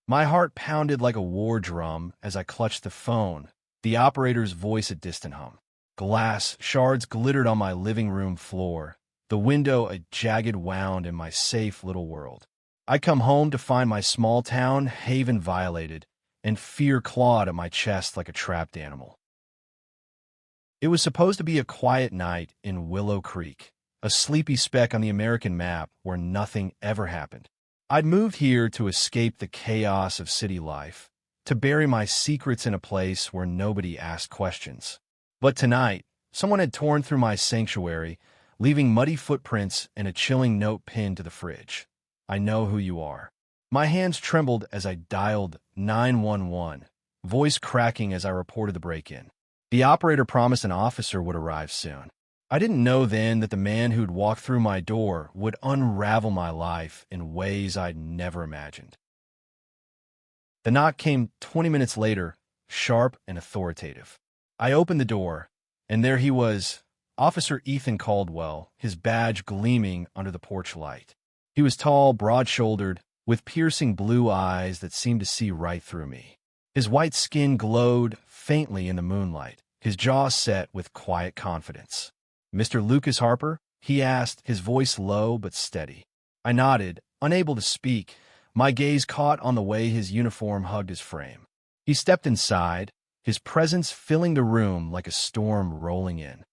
My heart pounded like a war drum as I clutched the phone, the operator's voice a distant hum. Glass shards glittered on my living room floor, the window a jagged wound in my safe little world. I come home to find my small town haven violated, and fear clawed at my chest like a trapped animal. It was supposed to be a quiet night in Willow Creek, a sleepy speck on the American map where nothing ever happened. I'd moved here to escape the chaos of city life, to bury my secrets in a place where nobody asked questions. But tonight, someone had torn through my sanctuary, leaving muddy footprints and a chilling note pinned to the fridge. I know who you are. My hands trembled as I dialed 911, voice cracking as I reported the break-in. The operator promised an officer would arrive soon. I didn't know then that the man who'd walked through my door would unravel my life in ways I'd never imagined. The knock came 20 minutes later, sharp and authoritative. I opened the door, and there he was, Officer Ethan Caldwell, his badge gleaming under the porch light. He was tall, broad-shouldered, with piercing blue eyes that seemed to see right through me. His white skin glowed faintly in the moonlight, his jaw set with quiet confidence. "Mr. Lucas Harper?" he asked, his voice low but steady. I nodded, unable to speak, my gaze caught on the way his uniform hugged his frame. He stepped inside, his presence filling the room like a storm rolling in.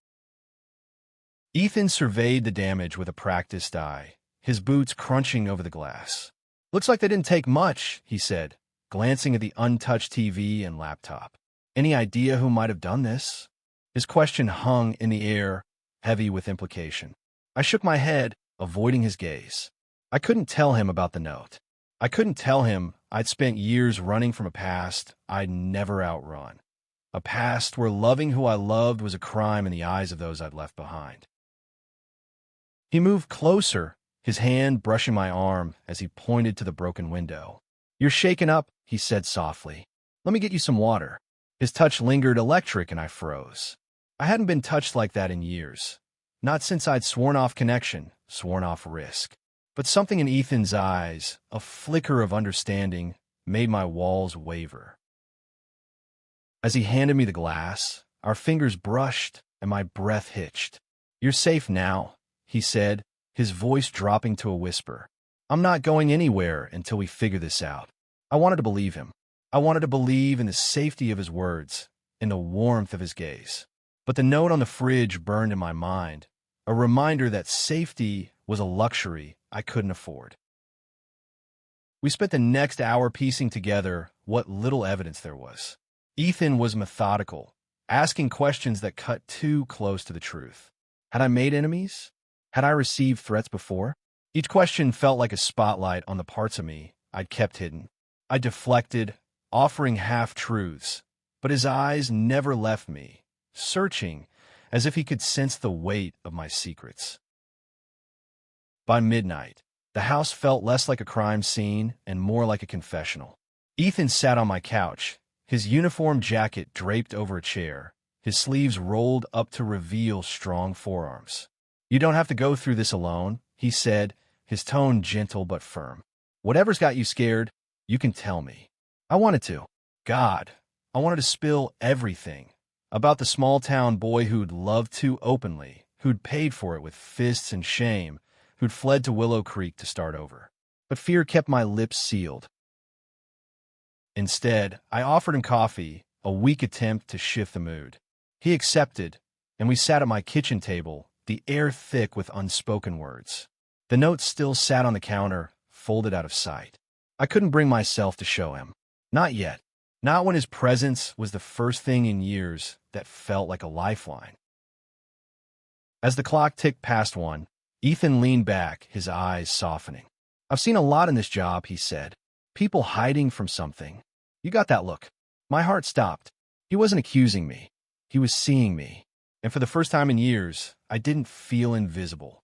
Ethan surveyed the damage with a practiced eye, his boots crunching over the glass. "Looks like they didn't take much," he said, glancing at the untouched TV and laptop. "Any idea who might have done this?" His question hung in the air, heavy with implication. I shook my head, avoiding his gaze. I couldn't tell him about the note. I couldn't tell him I'd spent years running from a past I'd never outrun. A past where loving who I loved was a crime in the eyes of those I'd left behind. He moved closer, his hand brushing my arm as he pointed to the broken window. "You're shaken up," he said softly. "Let me get you some water." His touch lingered electric and I froze. I hadn't been touched like that in years. Not since I'd sworn off connection, sworn off risk. But something in Ethan's eyes, a flicker of understanding, made my walls waver. As he handed me the glass, our fingers brushed and my breath hitched. "You're safe now," he said, his voice dropping to a whisper. "I'm not going anywhere until we figure this out." I wanted to believe him. I wanted to believe in the safety of his words, in the warmth of his gaze. But the note on the fridge burned in my mind, a reminder that safety was a luxury I couldn't afford. We spent the next hour piecing together what little evidence there was. Ethan was methodical, asking questions that cut too close to the truth. Had I made enemies? Had I received threats before? Each question felt like a spotlight on the parts of me I'd kept hidden. I deflected, offering half-truths, but his eyes never left me, searching as if he could sense the weight of my secrets. By midnight, the house felt less like a crime scene and more like a confessional. Ethan sat on my couch, his uniform jacket draped over a chair, his sleeves rolled up to reveal strong forearms. "You don't have to go through this alone," he said, his tone gentle but firm. "Whatever's got you scared, you can tell me." I wanted to. God, I wanted to spill everything. About the small-town boy who'd loved too openly, who'd paid for it with fists and shame, who'd fled to Willow Creek to start over. But fear kept my lips sealed. Instead, I offered him coffee, a weak attempt to shift the mood. He accepted, and we sat at my kitchen table, the air thick with unspoken words. The note still sat on the counter, folded out of sight. I couldn't bring myself to show him. Not yet. Not when his presence was the first thing in years that felt like a lifeline. As the clock ticked past 1, Ethan leaned back, his eyes softening. "I've seen a lot in this job," he said. "People hiding from something. You got that look." My heart stopped. He wasn't accusing me. He was seeing me. And for the first time in years, I didn't feel invisible.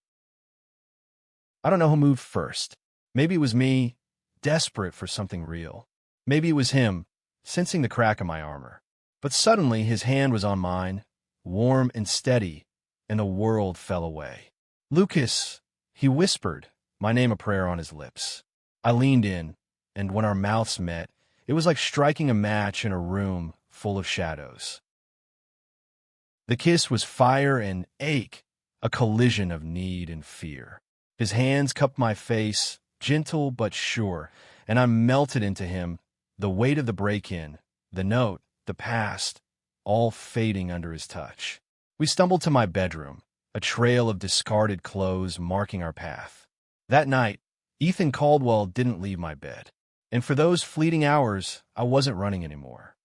I don't know who moved first. Maybe it was me, desperate for something real. Maybe it was him, sensing the crack in my armor. But suddenly his hand was on mine, warm and steady, and the world fell away. "Lucas," he whispered, my name a prayer on his lips. I leaned in, and when our mouths met, it was like striking a match in a room full of shadows. The kiss was fire and ache, a collision of need and fear. His hands cupped my face, gentle but sure, and I melted into him, the weight of the break-in, the note, the past, all fading under his touch. We stumbled to my bedroom, a trail of discarded clothes marking our path. That night, Ethan Caldwell didn't leave my bed, and for those fleeting hours, I wasn't running anymore.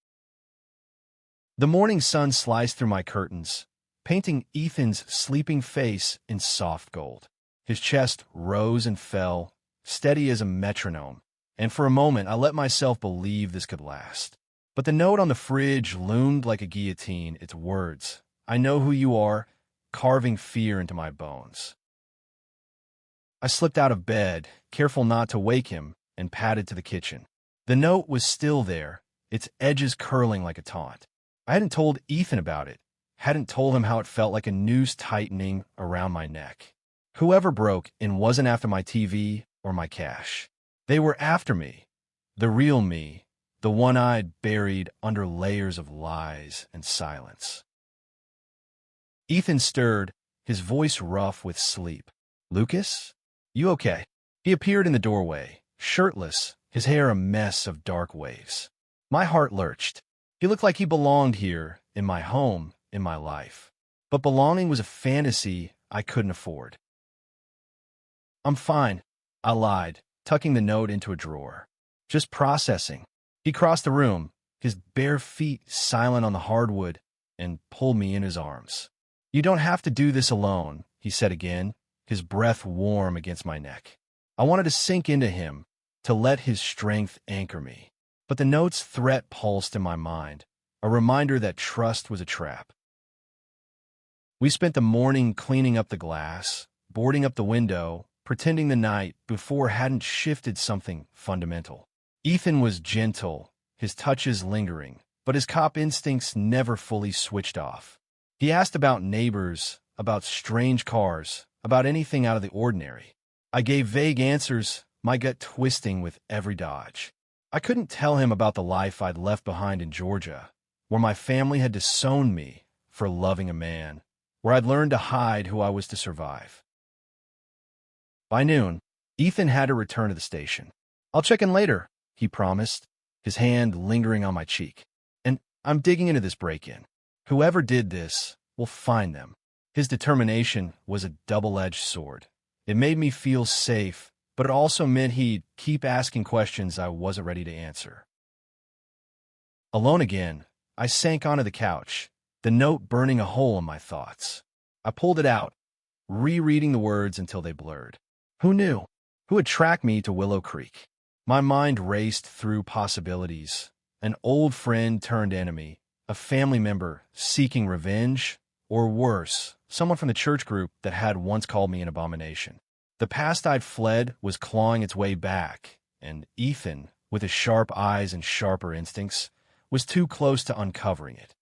The morning sun sliced through my curtains, painting Ethan's sleeping face in soft gold. His chest rose and fell, steady as a metronome, and for a moment I let myself believe this could last. But the note on the fridge loomed like a guillotine, its words, "I know who you are," carving fear into my bones. I slipped out of bed, careful not to wake him, and padded to the kitchen. The note was still there, its edges curling like a taunt. I hadn't told Ethan about it, hadn't told him how it felt like a noose tightening around my neck. Whoever broke in wasn't after my TV or my cash. They were after me, the real me, the one I'd buried under layers of lies and silence. Ethan stirred, his voice rough with sleep. "Lucas? You okay?" He appeared in the doorway, shirtless, his hair a mess of dark waves. My heart lurched. He looked like he belonged here, in my home, in my life. But belonging was a fantasy I couldn't afford. "I'm fine," I lied, tucking the note into a drawer. "Just processing." He crossed the room, his bare feet silent on the hardwood, and pulled me in his arms. "You don't have to do this alone," he said again, his breath warm against my neck. I wanted to sink into him, to let his strength anchor me. But the note's threat pulsed in my mind, a reminder that trust was a trap. We spent the morning cleaning up the glass, boarding up the window, pretending the night before hadn't shifted something fundamental. Ethan was gentle, his touches lingering, but his cop instincts never fully switched off. He asked about neighbors, about strange cars, about anything out of the ordinary. I gave vague answers, my gut twisting with every dodge. I couldn't tell him about the life I'd left behind in Georgia, where my family had disowned me for loving a man, where I'd learned to hide who I was to survive. By noon, Ethan had to return to the station. "I'll check in later," he promised, his hand lingering on my cheek. "And I'm digging into this break-in. Whoever did this will find them." His determination was a double-edged sword. It made me feel safe, but it also meant he'd keep asking questions I wasn't ready to answer. Alone again, I sank onto the couch, the note burning a hole in my thoughts. I pulled it out, rereading the words until they blurred. Who knew? Who had tracked me to Willow Creek? My mind raced through possibilities. An old friend turned enemy, a family member seeking revenge, or worse, someone from the church group that had once called me an abomination. The past I'd fled was clawing its way back, and Ethan, with his sharp eyes and sharper instincts, was too close to uncovering it.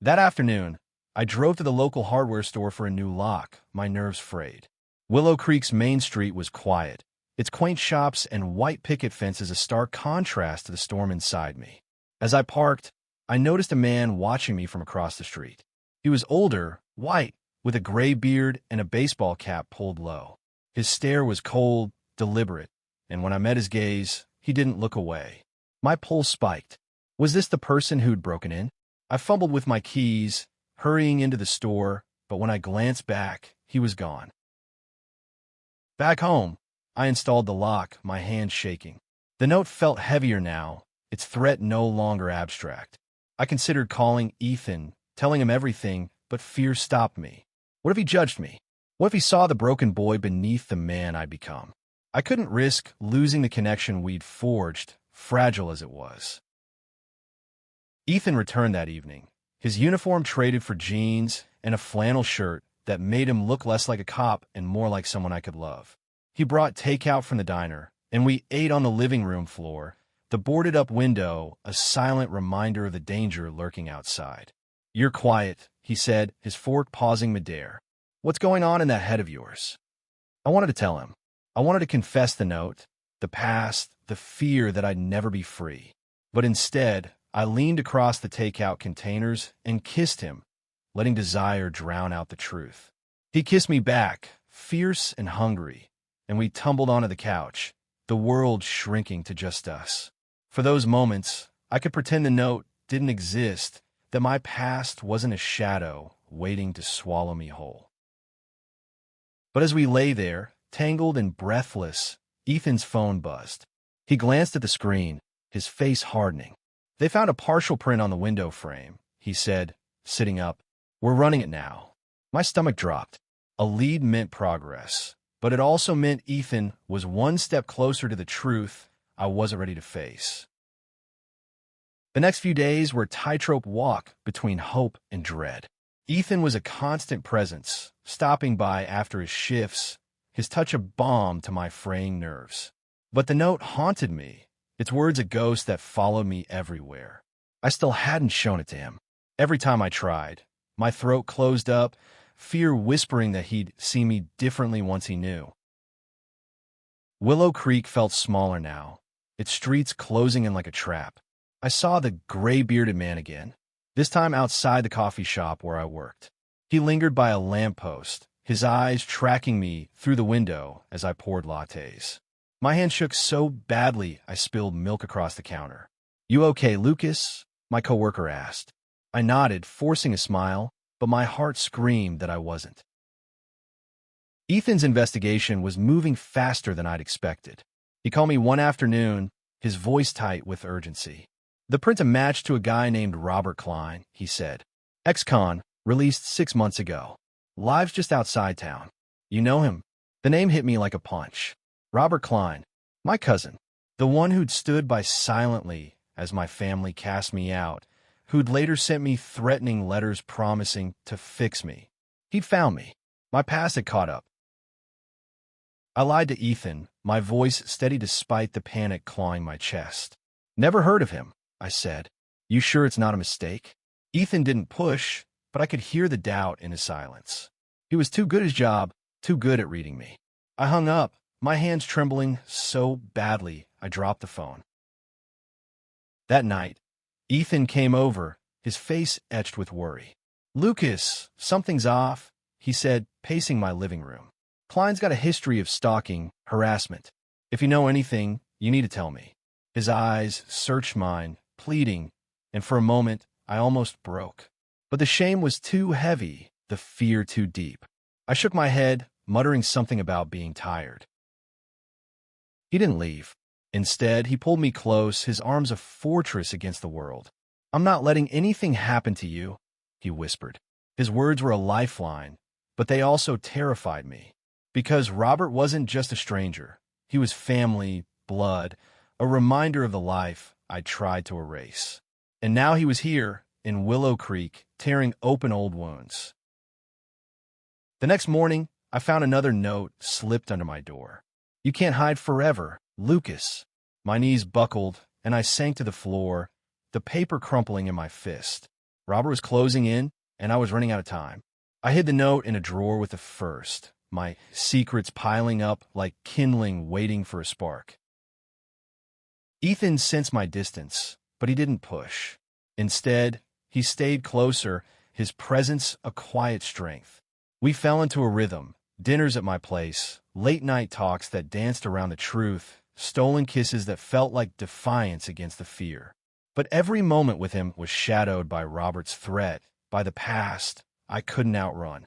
That afternoon, I drove to the local hardware store for a new lock, my nerves frayed. Willow Creek's main street was quiet, its quaint shops and white picket fences a stark contrast to the storm inside me. As I parked, I noticed a man watching me from across the street. He was older, white, with a gray beard and a baseball cap pulled low. His stare was cold, deliberate, and when I met his gaze, he didn't look away. My pulse spiked. Was this the person who'd broken in? I fumbled with my keys, hurrying into the store, but when I glanced back, he was gone. Back home, I installed the lock, my hand shaking. The note felt heavier now, its threat no longer abstract. I considered calling Ethan, telling him everything, but fear stopped me. What if he judged me? What if he saw the broken boy beneath the man I'd become? I couldn't risk losing the connection we'd forged, fragile as it was. Ethan returned that evening, his uniform traded for jeans and a flannel shirt that made him look less like a cop and more like someone I could love. He brought takeout from the diner, and we ate on the living room floor, the boarded-up window a silent reminder of the danger lurking outside. "You're quiet," he said, his fork pausing midair. "What's going on in that head of yours?" I wanted to tell him. I wanted to confess the note, the past, the fear that I'd never be free. But instead, I leaned across the takeout containers and kissed him, letting desire drown out the truth. He kissed me back, fierce and hungry, and we tumbled onto the couch, the world shrinking to just us. For those moments, I could pretend the note didn't exist, that my past wasn't a shadow waiting to swallow me whole. But as we lay there, tangled and breathless, Ethan's phone buzzed. He glanced at the screen, his face hardening. "They found a partial print on the window frame," he said, sitting up. "We're running it now." My stomach dropped. A lead meant progress, but it also meant Ethan was one step closer to the truth I wasn't ready to face. The next few days were a tightrope walk between hope and dread. Ethan was a constant presence, stopping by after his shifts, his touch a balm to my fraying nerves. But the note haunted me, its words a ghost that followed me everywhere. I still hadn't shown it to him. Every time I tried, my throat closed up, fear whispering that he'd see me differently once he knew. Willow Creek felt smaller now, its streets closing in like a trap. I saw the gray-bearded man again, this time outside the coffee shop where I worked. He lingered by a lamppost, his eyes tracking me through the window as I poured lattes. My hand shook so badly I spilled milk across the counter. "You okay, Lucas?" my coworker asked. I nodded, forcing a smile, but my heart screamed that I wasn't. Ethan's investigation was moving faster than I'd expected. He called me one afternoon, his voice tight with urgency. "The print a match to a guy named Robert Klein," he said. "Ex-con, released 6 months ago. Lives just outside town. You know him?" The name hit me like a punch. Robert Klein, my cousin, the one who'd stood by silently as my family cast me out, who'd later sent me threatening letters promising to fix me. He'd found me. My past had caught up. I lied to Ethan, my voice steady despite the panic clawing my chest. "Never heard of him," I said. "You sure it's not a mistake?" Ethan didn't push, but I could hear the doubt in his silence. He was too good at his job, too good at reading me. I hung up, my hands trembling so badly I dropped the phone. That night, Ethan came over, his face etched with worry. "Lucas, something's off," he said, pacing my living room. "Klein's got a history of stalking, harassment. If you know anything, you need to tell me." His eyes searched mine, pleading, and for a moment I almost broke. But the shame was too heavy, the fear too deep. I shook my head, muttering something about being tired. He didn't leave. Instead, he pulled me close, his arms a fortress against the world. "I'm not letting anything happen to you," he whispered. His words were a lifeline, but they also terrified me. Because Robert wasn't just a stranger. He was family, blood, a reminder of the life I tried to erase. And now he was here, in Willow Creek, tearing open old wounds. The next morning, I found another note slipped under my door. "You can't hide forever, Lucas." My knees buckled, and I sank to the floor, the paper crumpling in my fist. Robert was closing in, and I was running out of time. I hid the note in a drawer with the first, my secrets piling up like kindling waiting for a spark. Ethan sensed my distance, but he didn't push. Instead, he stayed closer, his presence a quiet strength. We fell into a rhythm, dinners at my place, late-night talks that danced around the truth, stolen kisses that felt like defiance against the fear. But every moment with him was shadowed by Robert's threat, by the past I couldn't outrun.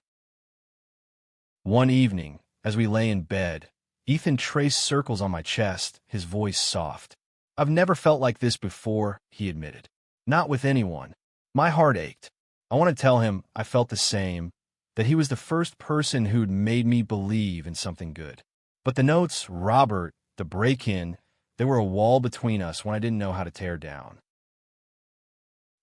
One evening, as we lay in bed, Ethan traced circles on my chest, his voice soft. "I've never felt like this before," he admitted. "Not with anyone." My heart ached. I want to tell him I felt the same, that he was the first person who'd made me believe in something good. But the notes, Robert, the break-in, they were a wall between us when I didn't know how to tear down.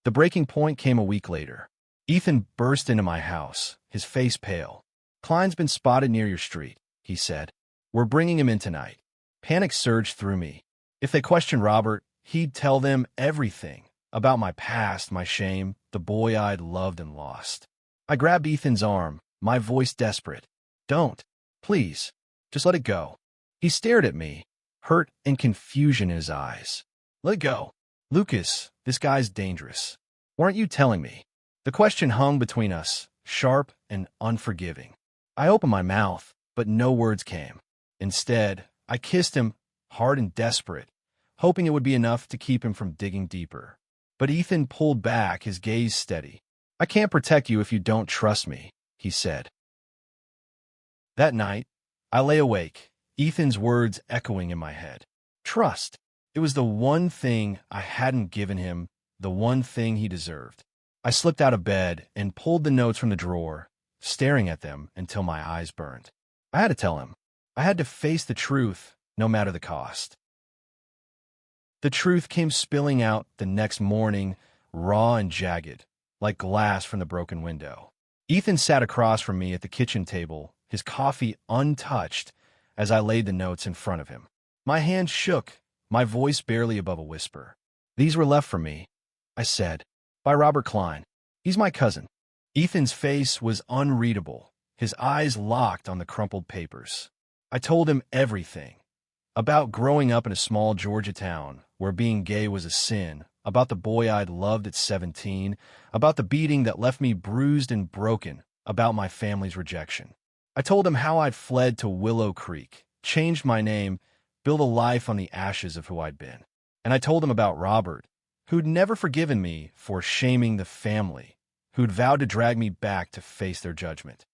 The breaking point came a week later. Ethan burst into my house, his face pale. "Klein's been spotted near your street," he said. "We're bringing him in tonight." Panic surged through me. If they questioned Robert, he'd tell them everything about my past, my shame, the boy I'd loved and lost. I grabbed Ethan's arm, my voice desperate. "Don't. Please. Just let it go." He stared at me, hurt and confusion in his eyes. Let go. Lucas, this guy's dangerous. Weren't you telling me? The question hung between us, sharp and unforgiving. I opened my mouth, but no words came. Instead, I kissed him, hard and desperate, hoping it would be enough to keep him from digging deeper. But Ethan pulled back, his gaze steady. I can't protect you if you don't trust me, he said. That night, I lay awake, Ethan's words echoing in my head. Trust. It was the one thing I hadn't given him, the one thing he deserved. I slipped out of bed and pulled the notes from the drawer, staring at them until my eyes burned. I had to tell him. I had to face the truth, no matter the cost. The truth came spilling out the next morning, raw and jagged, like glass from the broken window. Ethan sat across from me at the kitchen table, his coffee untouched, as I laid the notes in front of him. My hand shook, my voice barely above a whisper. These were left for me, I said, by Robert Klein. He's my cousin. Ethan's face was unreadable, his eyes locked on the crumpled papers. I told him everything. About growing up in a small Georgia town where being gay was a sin, about the boy I'd loved at 17, about the beating that left me bruised and broken, about my family's rejection. I told him how I'd fled to Willow Creek, changed my name, built a life on the ashes of who I'd been. And I told him about Robert, who'd never forgiven me for shaming the family, who'd vowed to drag me back to face their judgment.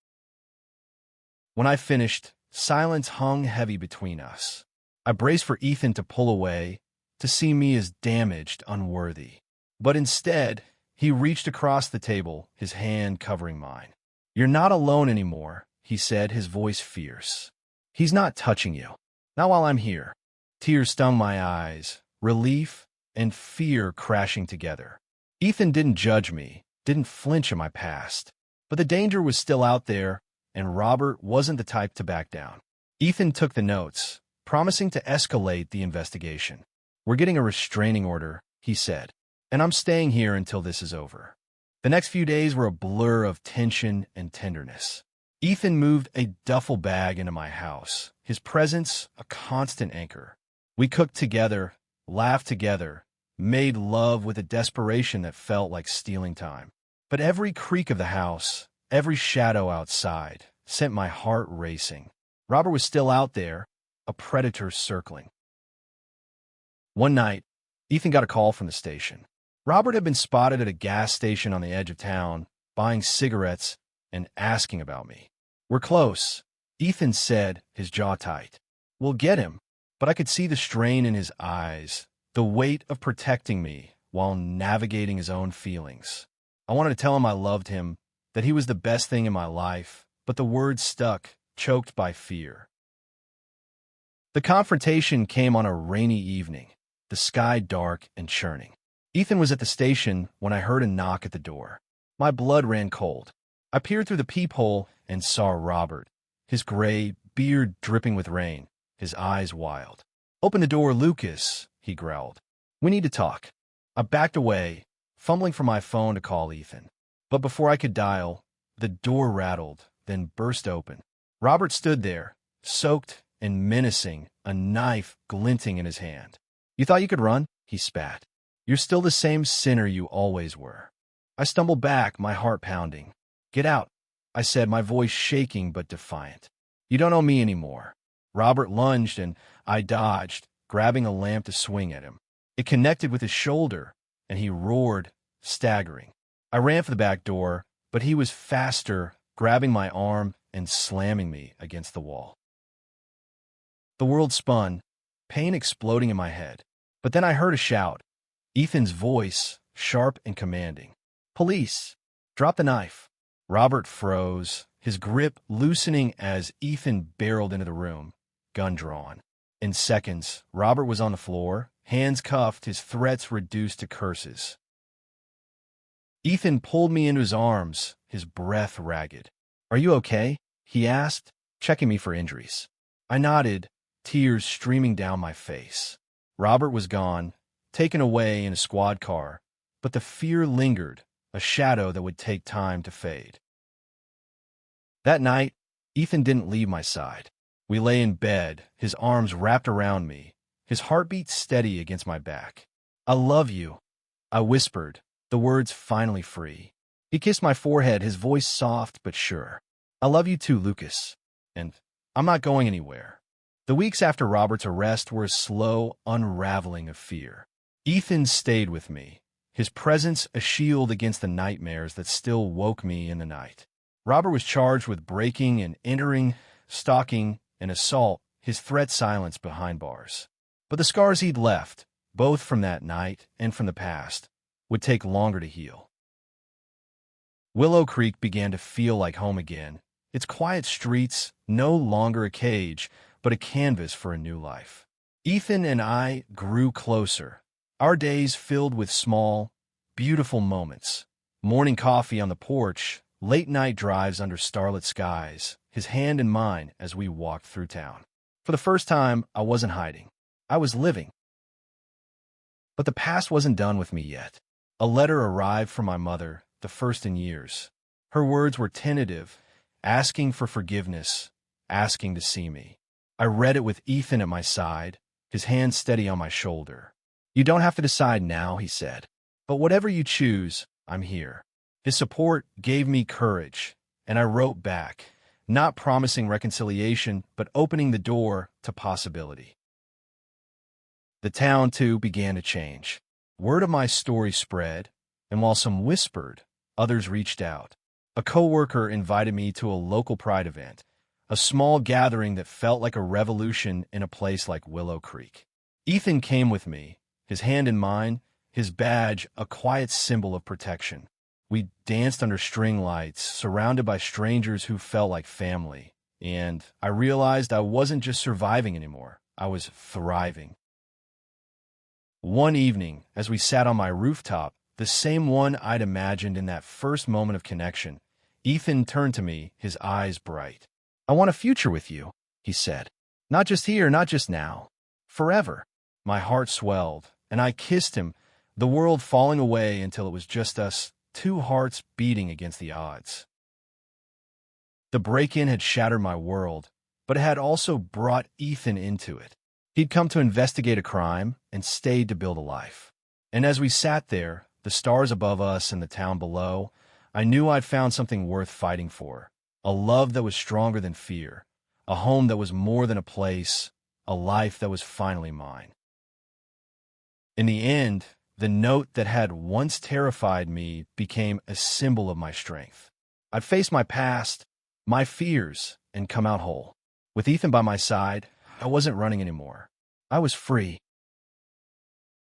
When I finished, silence hung heavy between us. I braced for Ethan to pull away, to see me as damaged, unworthy. But instead, he reached across the table, his hand covering mine. You're not alone anymore, he said, his voice fierce. He's not touching you. Not while I'm here. Tears stung my eyes, relief and fear crashing together. Ethan didn't judge me, didn't flinch at my past. But the danger was still out there, and Robert wasn't the type to back down. Ethan took the notes, promising to escalate the investigation. We're getting a restraining order, he said, and I'm staying here until this is over. The next few days were a blur of tension and tenderness. Ethan moved a duffel bag into my house, his presence a constant anchor. We cooked together, laughed together, made love with a desperation that felt like stealing time. But every creak of the house, every shadow outside, sent my heart racing. Robert was still out there, a predator circling. One night, Ethan got a call from the station. Robert had been spotted at a gas station on the edge of town, buying cigarettes and asking about me. We're close, Ethan said, his jaw tight. We'll get him. But I could see the strain in his eyes, the weight of protecting me while navigating his own feelings. I wanted to tell him I loved him, that he was the best thing in my life, but the words stuck, choked by fear. The confrontation came on a rainy evening, the sky dark and churning. Ethan was at the station when I heard a knock at the door. My blood ran cold. I peered through the peephole and saw Robert, his gray beard dripping with rain, his eyes wild. Open the door, Lucas, he growled. We need to talk. I backed away, fumbling for my phone to call Ethan. But before I could dial, the door rattled, then burst open. Robert stood there, soaked and menacing, a knife glinting in his hand. You thought you could run? He spat. You're still the same sinner you always were. I stumbled back, my heart pounding. Get out, I said, my voice shaking but defiant. You don't know me anymore. Robert lunged and I dodged, grabbing a lamp to swing at him. It connected with his shoulder, and he roared, staggering. I ran for the back door, but he was faster, grabbing my arm and slamming me against the wall. The world spun, pain exploding in my head. But then I heard a shout. Ethan's voice, sharp and commanding. Police! Drop the knife. Robert froze, his grip loosening as Ethan barreled into the room, gun drawn. In seconds, Robert was on the floor, hands cuffed, his threats reduced to curses. Ethan pulled me into his arms, his breath ragged. Are you okay? He asked, checking me for injuries. I nodded, tears streaming down my face. Robert was gone, taken away in a squad car, but the fear lingered, a shadow that would take time to fade. That night, Ethan didn't leave my side. We lay in bed, his arms wrapped around me, his heartbeat steady against my back. "I love you," I whispered, the words finally free. He kissed my forehead, his voice soft but sure. "I love you too, Lucas. And I'm not going anywhere." The weeks after Robert's arrest were a slow unraveling of fear. Ethan stayed with me, his presence a shield against the nightmares that still woke me in the night. Robert was charged with breaking and entering, stalking, and assault, his threat silenced behind bars. But the scars he'd left, both from that night and from the past, would take longer to heal. Willow Creek began to feel like home again, its quiet streets no longer a cage, but a canvas for a new life. Ethan and I grew closer, our days filled with small, beautiful moments. Morning coffee on the porch, late-night drives under starlit skies, his hand in mine as we walked through town. For the first time, I wasn't hiding. I was living. But the past wasn't done with me yet. A letter arrived from my mother, the first in years. Her words were tentative, asking for forgiveness, asking to see me. I read it with Ethan at my side, his hand steady on my shoulder. "You don't have to decide now," he said. "But whatever you choose, I'm here." His support gave me courage, and I wrote back, not promising reconciliation, but opening the door to possibility. The town, too, began to change. Word of my story spread, and while some whispered, others reached out. A coworker invited me to a local pride event, a small gathering that felt like a revolution in a place like Willow Creek. Ethan came with me, his hand in mine, his badge a quiet symbol of protection. We danced under string lights, surrounded by strangers who felt like family, and I realized I wasn't just surviving anymore, I was thriving. One evening, as we sat on my rooftop, the same one I'd imagined in that first moment of connection, Ethan turned to me, his eyes bright. "I want a future with you," he said. "Not just here, not just now. Forever." My heart swelled, and I kissed him, the world falling away until it was just us, two hearts beating against the odds. The break-in had shattered my world, but it had also brought Ethan into it. He'd come to investigate a crime and stayed to build a life. And as we sat there, the stars above us and the town below, I knew I'd found something worth fighting for. A love that was stronger than fear, a home that was more than a place, a life that was finally mine. In the end, the note that had once terrified me became a symbol of my strength. I'd face my past, my fears, and come out whole. With Ethan by my side, I wasn't running anymore. I was free.